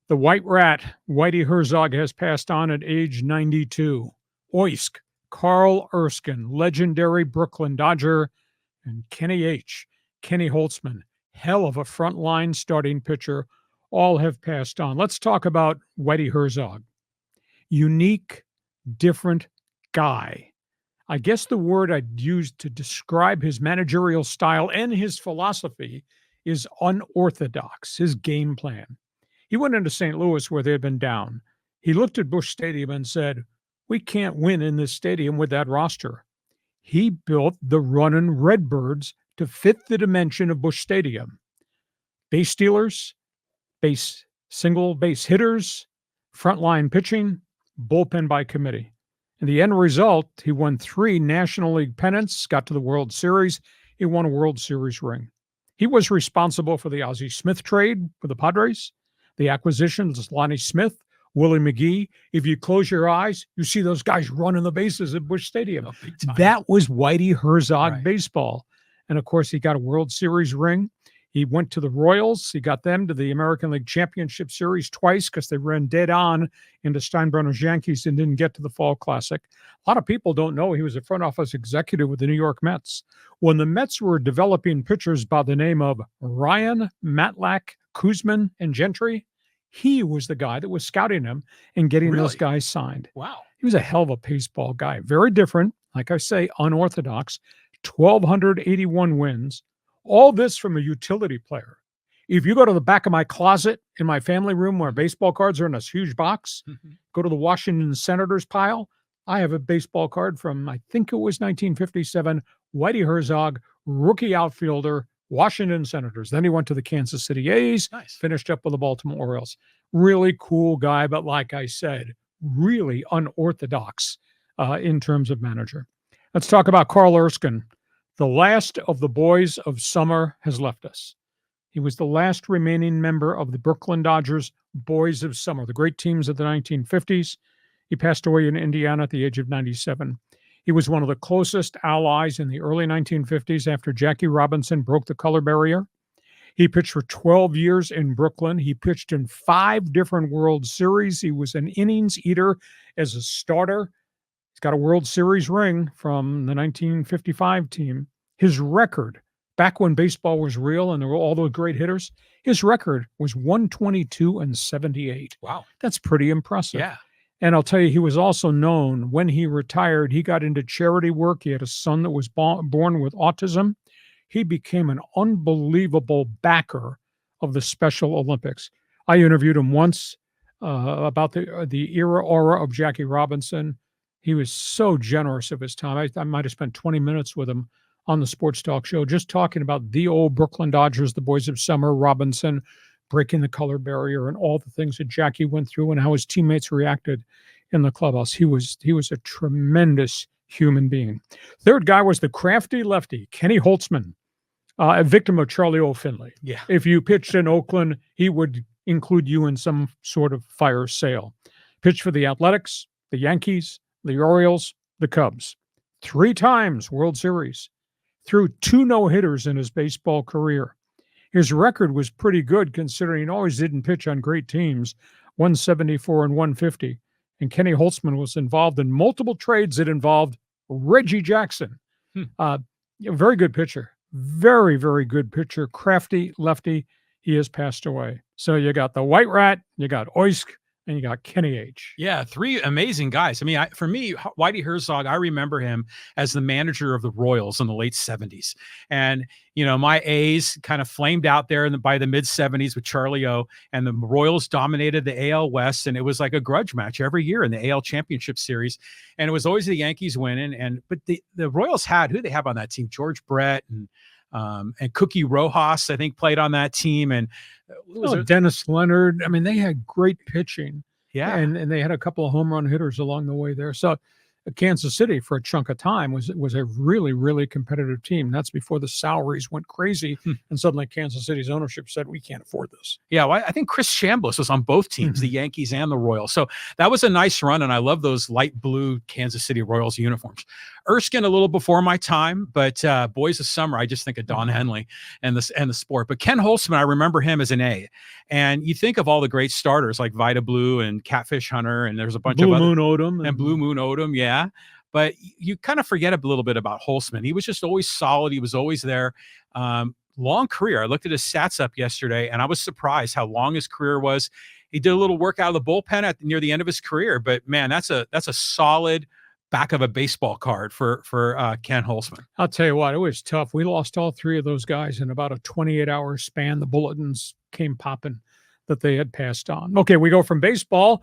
The White Rat, Whitey Herzog, has passed on at age 92. Oisk, Carl Erskine, legendary Brooklyn Dodger, and Kenny Holtzman, hell of a frontline starting pitcher, all have passed on. Let's talk about Whitey Herzog. Unique, different guy. I guess the word I'd use to describe his managerial style and his philosophy is unorthodox, his game plan. He went into St. Louis where they had been down. He looked at Busch Stadium and said, "We can't win in this stadium with that roster." He built the running Redbirds to fit the dimension of Busch Stadium. Base stealers, single base hitters, frontline pitching, bullpen by committee. And the end result, he won 3 National League pennants, got to the World Series. He won a World Series ring. He was responsible for the Ozzie Smith trade with the Padres, the acquisitions of Lonnie Smith, Willie McGee. If you close your eyes, you see those guys running the bases at Busch Stadium. Oh, that was Whitey Herzog baseball. And, of course, he got a World Series ring. He went to the Royals. He got them to the American League Championship Series twice because they ran dead on into Steinbrenner's Yankees and didn't get to the Fall Classic. A lot of people don't know he was a front office executive with the New York Mets. When the Mets were developing pitchers by the name of Ryan, Matlack, Kuzman, and Gentry, he was the guy that was scouting them and getting those guys signed. Wow. He was a hell of a baseball guy. Very different, like I say, unorthodox. 1,281 wins. All this from a utility player. If you go to the back of my closet in my family room where baseball cards are in this huge box, go to the Washington Senators pile, I have a baseball card from, I think it was 1957, Whitey Herzog, rookie outfielder, Washington Senators. Then he went to the Kansas City A's, finished up with the Baltimore Orioles. Really cool guy, but like I said, really unorthodox in terms of manager. Let's talk about Carl Erskine. The last of the boys of summer has left us. He was the last remaining member of the Brooklyn Dodgers Boys of Summer, the great teams of the 1950s. He passed away in Indiana at the age of 97. He was one of the closest allies in the early 1950s after Jackie Robinson broke the color barrier. He pitched for 12 years in Brooklyn. He pitched in 5 different World Series. He was an innings eater as a starter. He's got a World Series ring from the 1955 team. His record, back when baseball was real and there were all those great hitters, his record was 122-78. Wow. That's pretty impressive. Yeah. And I'll tell you, he was also known, when he retired, he got into charity work. He had a son that was born with autism. He became an unbelievable backer of the Special Olympics. I interviewed him once about the aura of Jackie Robinson. He was so generous of his time. I might have spent 20 minutes with him on the Sports Talk Show, just talking about the old Brooklyn Dodgers, the Boys of Summer, Robinson, breaking the color barrier, and all the things that Jackie went through and how his teammates reacted in the clubhouse. He was a tremendous human being. Third guy was the crafty lefty, Kenny Holtzman, a victim of Charlie O. Finley. Yeah. If you pitched in Oakland, he would include you in some sort of fire sale. Pitched for the Athletics, the Yankees, the Orioles, the Cubs. 3 times World Series. Threw 2 no-hitters in his baseball career. His record was pretty good considering he always didn't pitch on great teams, 174 and 150. And Kenny Holtzman was involved in multiple trades that involved Reggie Jackson. Very good pitcher. Very, very good pitcher. Crafty lefty. He has passed away. So you got the White Rat, you got Oisk, and you got Kenny H. Yeah, 3 amazing guys. I mean, for me, Whitey Herzog, I remember him as the manager of the Royals in the late 70s. And, you know, my A's kind of flamed out there by the mid 70s with Charlie O, and the Royals dominated the AL West. And it was like a grudge match every year in the AL Championship Series. And it was always the Yankees winning. But the Royals had, who they have on that team? George Brett and Cookie Rojas, I think, played on that team. And Dennis Leonard. I mean, they had great pitching. Yeah. And they had a couple of home run hitters along the way there. So Kansas City, for a chunk of time, was a really, really competitive team. That's before the salaries went crazy. And suddenly Kansas City's ownership said, we can't afford this. Yeah, well, I think Chris Chambliss was on both teams, the Yankees and the Royals. So that was a nice run, and I love those light blue Kansas City Royals uniforms. Erskine a little before my time, but Boys of Summer, I just think of Don Henley and the sport. But Ken Holtzman, I remember him as an A. And you think of all the great starters like Vita Blue and Catfish Hunter, and there's a bunch of Blue Moon Odom and Blue Moon Odom, yeah. But you kind of forget a little bit about Holtzman. He was just always solid. He was always there. Long career. I looked at his stats up yesterday, and I was surprised how long his career was. He did a little work out of the bullpen near the end of his career, but man, that's a solid back of a baseball card for Ken Holtzman. I'll tell you what, it was tough. We lost all three of those guys in about a 28-hour span. The bulletins came popping that they had passed on. Okay, we go from baseball